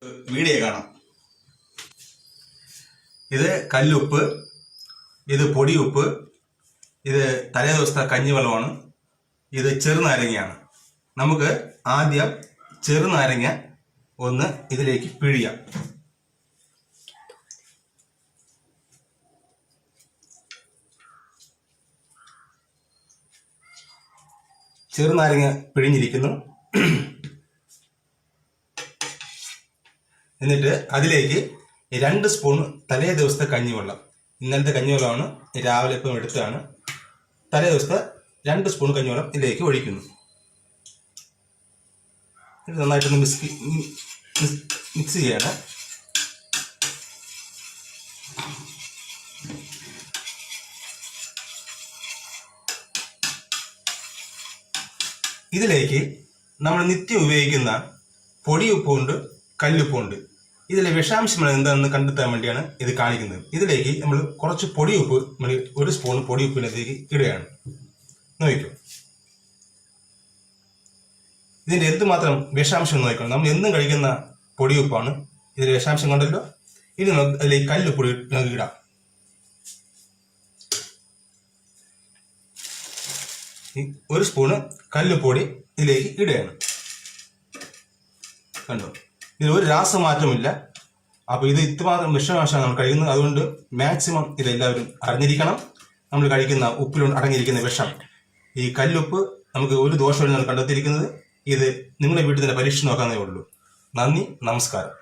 Video കാണാം. ഇത് കല്ലുപ്പ്, ഇത് പൊടിയുപ്പ്, ഇത് തലേ ദിവസത്തെ കഞ്ഞിവെള്ളമാണ്, ഇത് ചെറുനാരങ്ങയാണ്. നമുക്ക് ആദ്യം ചെറുനാരങ്ങ ഒന്ന് ഇതിലേക്ക് പിഴിയാം. ചെറുനാരങ്ങ പിഴിഞ്ഞിരിക്കുന്നു. എന്നിട്ട് അതിലേക്ക് 2 സ്പൂൺ തലേ ദിവസത്തെ കഞ്ഞിവെള്ളം, ഇന്നലത്തെ കഞ്ഞിവെള്ളമാണ്, രാവിലെ ഇപ്പം എടുത്തതാണ്. തലേ ദിവസത്തെ 2 സ്പൂൺ കഞ്ഞിവെള്ളം ഇതിലേക്ക് ഒഴിക്കുന്നു. ഇത് നന്നായിട്ടൊന്ന് മിക്സ് ചെയ്യണം. ഇതിലേക്ക് നമ്മൾ നിത്യം ഉപയോഗിക്കുന്ന പൊടിയുപ്പുണ്ട്, കല്ലുപ്പുണ്ട്. ഇതിലെ വിഷാംശം എന്താണെന്ന് കണ്ടെത്താൻ വേണ്ടിയാണ് ഇത് കാണിക്കുന്നത്. ഇതിലേക്ക് നമ്മൾ കുറച്ച് പൊടിയുപ്പ്, 1 സ്പൂൺ പൊടിയുപ്പിനകത്തേക്ക് ഇടുകയാണ്. നോക്കിക്കോ, ഇതിന്റെ എന്തുമാത്രം വിഷാംശം നോക്കണം. നമ്മൾ എന്നും കഴിക്കുന്ന പൊടിയുപ്പാണ്, ഇതിൽ വിഷാംശം കണ്ടല്ലോ. ഇനി അതിലേക്ക് കല്ലുപ്പൊടി നമുക്ക് ഇടാം. ഒരു സ്പൂണ് കല്ലുപ്പൊടി ഇതിലേക്ക് ഇടുകയാണ്. കണ്ടോ, ഇതിൽ ഒരു രാസമാറ്റമില്ല. അപ്പോൾ ഇത് ഇത്രമാത്രം വിഷാംശമാണ് നമ്മൾ കഴിക്കുന്നത്. അതുകൊണ്ട് മാക്സിമം ഇതെല്ലാവരും അറിഞ്ഞിരിക്കണം. നമ്മൾ കഴിക്കുന്ന ഉപ്പിൽ അടങ്ങിയിരിക്കുന്ന വിഷം, ഈ കല്ലുപ്പ് നമുക്ക് ഒരു ദോഷമില്ല കണ്ടെത്തിയിരിക്കുന്നത്. ഇത് നിങ്ങളുടെ വീട്ടിൽ തന്നെ പരീക്ഷിച്ച് നോക്കാവുന്നതേ ഉള്ളൂ. നന്ദി, നമസ്കാരം.